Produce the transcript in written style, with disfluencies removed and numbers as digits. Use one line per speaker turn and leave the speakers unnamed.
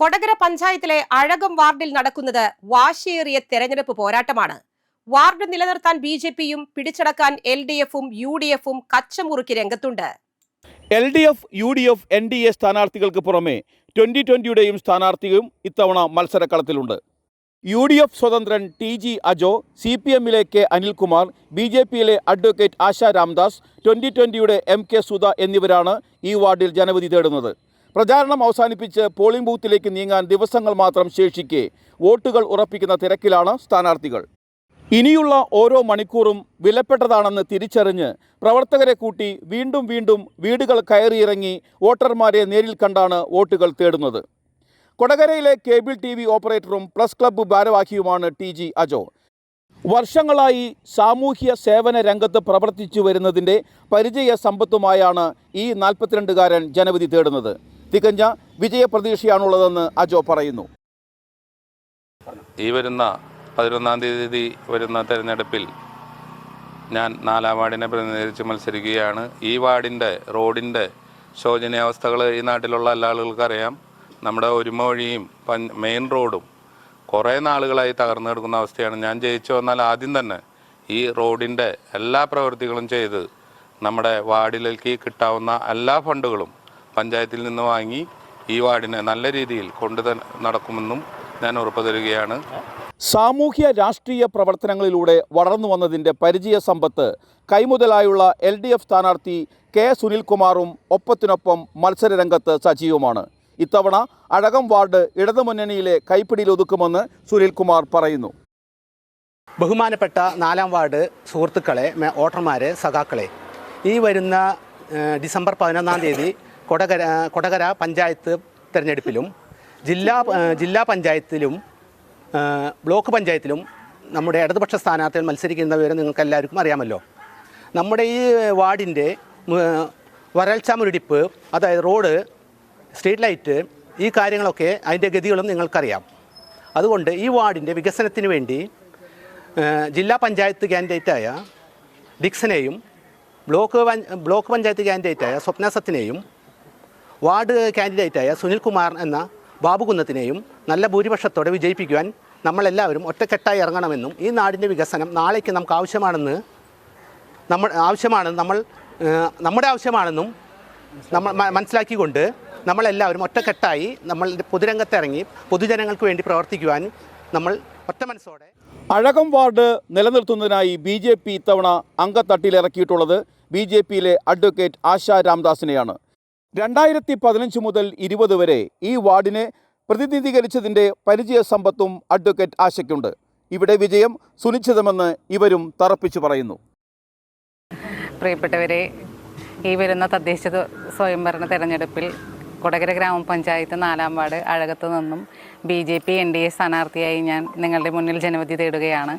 കൊടകര പഞ്ചായത്തിലെ അഴകം വാർഡിൽ നടക്കുന്നത് വാശിയേറിയ തെരഞ്ഞെടുപ്പ് പോരാട്ടമാണ്. വാർഡ് നിലനിർത്താൻ ബിജെപിയും പിടിച്ചടക്കാൻ എൽഡിഎഫും യുഡിഎഫും കച്ചമുറുക്കി രംഗത്തുണ്ട്.
എൽഡിഎഫ്, യുഡിഎഫ്, എൻഡിഎ സ്ഥാനാർത്ഥികൾക്ക് പുറമെ 2020യുടെയും സ്ഥാനാർത്ഥിയും ഇത്തവണ മത്സരക്കളത്തിലുണ്ട്. യുഡിഎഫ് സ്വതന്ത്രൻ ടി.ജി. അജോ, സിപിഎമ്മിലെ കെ. അനിൽകുമാർ, ബിജെപിയിലെ അഡ്വക്കേറ്റ് ആശ രാംദാസ്, 2020യുടെ എം.കെ. സുധ എന്നിവരാണ് ഈ വാർഡിൽ ജനവിധി തേടുന്നത്. പ്രചാരണം അവസാനിപ്പിച്ച് പോളിംഗ് ബൂത്തിലേക്ക് നീങ്ങാൻ ദിവസങ്ങൾ മാത്രം ശേഷിക്കെ വോട്ടുകൾ ഉറപ്പിക്കുന്ന തിരക്കിലാണ് സ്ഥാനാർത്ഥികൾ. ഇനിയുള്ള ഓരോ മണിക്കൂറും വിലപ്പെട്ടതാണെന്ന് തിരിച്ചറിഞ്ഞ് പ്രവർത്തകരെ കൂട്ടി വീണ്ടും വീടുകൾ കയറിയിറങ്ങി വോട്ടർമാരെ നേരിൽ കണ്ടാണ് വോട്ടുകൾ തേടുന്നത്. കൊടകരയിലെ കേബിൾ TV ഓപ്പറേറ്ററും പ്രസ് ക്ലബ്ബ് ഭാരവാഹിയുമാണ് ടി.ജി. അജോ. വർഷങ്ങളായി സാമൂഹ്യ സേവന രംഗത്ത് പ്രവർത്തിച്ചു വരുന്നതിൻ്റെ പരിചയ സമ്പത്തുമായാണ് ഈ 42കാരൻ ജനവിധി തേടുന്നത്. തികഞ്ഞ വിജയപ്രതീക്ഷയാണുള്ളതെന്ന് അജോ പറയുന്നു.
ഈ വരുന്ന 11-ാം തീയതി വരുന്ന തെരഞ്ഞെടുപ്പിൽ ഞാൻ 4-ാം വാർഡിനെ പ്രതിനിധീകരിച്ച് മത്സരിക്കുകയാണ്. ഈ വാർഡിൻ്റെ റോഡിൻ്റെ ശോചനീയാവസ്ഥകൾ ഈ നാട്ടിലുള്ള എല്ലാ ആളുകൾക്കും അറിയാം. നമ്മുടെ ഒരുമ വഴിയും മെയിൻ റോഡും കുറേ നാളുകളായി തകർന്നു കിടക്കുന്ന അവസ്ഥയാണ്. ഞാൻ ജയിച്ചു വന്നാൽ ആദ്യം തന്നെ ഈ റോഡിൻ്റെ എല്ലാ പ്രവൃത്തികളും ചെയ്ത് നമ്മുടെ വാർഡിലേക്ക് കിട്ടാവുന്ന എല്ലാ ഫണ്ടുകളും പഞ്ചായത്തിൽ നിന്ന് വാങ്ങി ഈ വാർഡിനെ നല്ല രീതിയിൽ കൊണ്ടു നടക്കുമെന്നും ഞാൻ ഉറപ്പു തരികയാണ്.
സാമൂഹ്യ രാഷ്ട്രീയ പ്രവർത്തനങ്ങളിലൂടെ വളർന്നു വന്നതിൻ്റെ പരിചയ സമ്പത്ത് കൈമുതലായുള്ള LDF സ്ഥാനാർത്ഥി കെ. സുനിൽകുമാറും ഒപ്പത്തിനൊപ്പം മത്സരരംഗത്ത് സജീവമാണ്. ഇത്തവണ അഴകം വാർഡ് ഇടതുമുന്നണിയിലെ കൈപ്പിടിയിൽ ഒതുക്കുമെന്ന് സുനിൽകുമാർ പറയുന്നു.
ബഹുമാനപ്പെട്ട 4-ാം വാർഡ് സുഹൃത്തുക്കളെ, വോട്ടർമാരെ, സഖാക്കളെ, ഈ വരുന്ന ഡിസംബർ 11-ാം തീയതി കൊടകര പഞ്ചായത്ത് തിരഞ്ഞെടുപ്പിലും ജില്ലാ പഞ്ചായത്തിലും ബ്ലോക്ക് പഞ്ചായത്തിലും നമ്മുടെ ഇടതുപക്ഷ സ്ഥാനാർത്ഥികൾ മത്സരിക്കുന്ന വിവരം നിങ്ങൾക്ക് എല്ലാവർക്കും അറിയാമല്ലോ. നമ്മുടെ ഈ വാർഡിൻ്റെ വരൾച്ച മുരടിപ്പ്, അതായത് റോഡ്, സ്ട്രീറ്റ് ലൈറ്റ്, ഈ കാര്യങ്ങളൊക്കെ അതിൻ്റെ ഗതികളും നിങ്ങൾക്കറിയാം. അതുകൊണ്ട് ഈ വാർഡിൻ്റെ വികസനത്തിന് വേണ്ടി ജില്ലാ പഞ്ചായത്ത് കാൻഡിഡേറ്റായ ഡിക്സനെയും ബ്ലോക്ക് പഞ്ചായത്ത് കാൻഡിഡേറ്റായ സ്വപ്ന സത്തിനെയും വാർഡ് കാൻഡിഡേറ്റായ സുനിൽകുമാർ എന്ന ബാബുകുന്നത്തിനെയും നല്ല ഭൂരിപക്ഷത്തോടെ വിജയിപ്പിക്കുവാൻ നമ്മളെല്ലാവരും ഒറ്റക്കെട്ടായി ഇറങ്ങണമെന്നും ഈ നാടിൻ്റെ വികസനം നാളേക്ക് നമുക്ക് നമ്മുടെ ആവശ്യമാണെന്നും നമ്മൾ മനസ്സിലാക്കിക്കൊണ്ട് നമ്മളെല്ലാവരും ഒറ്റക്കെട്ടായി നമ്മൾ പൊതുരംഗത്തിറങ്ങി പൊതുജനങ്ങൾക്ക് വേണ്ടി പ്രവർത്തിക്കുവാൻ നമ്മൾ ഒറ്റ മനസ്സോടെ.
അഴകം വാർഡ് നിലനിർത്തുന്നതിനായി BJP ഇത്തവണ അംഗത്തട്ടിലിറക്കിയിട്ടുള്ളത് BJPയിലെ അഡ്വക്കേറ്റ് ആശ രാംദാസിനെയാണ്. 2015 മുതൽ 20 വരെ ഈ വാർഡിനെ പ്രതിനിധീകരിച്ചതിൻ്റെ പരിചയ സമ്പത്തും അഡ്വക്കേറ്റ് ആശയ്ക്കുണ്ട്. ഇവിടെ വിജയം സുനിശ്ചിതമെന്ന് ഇവരും തറപ്പിച്ചു പറയുന്നു.
പ്രിയപ്പെട്ടവരെ, ഈ വരുന്ന തദ്ദേശ സ്വയംഭരണ തെരഞ്ഞെടുപ്പിൽ കൊടകര ഗ്രാമപഞ്ചായത്ത് 4-ാം വാർഡ് അഴകത്ത് നിന്നും BJP NDA സ്ഥാനാർത്ഥിയായി ഞാൻ നിങ്ങളുടെ മുന്നിൽ ജനവിധി തേടുകയാണ്.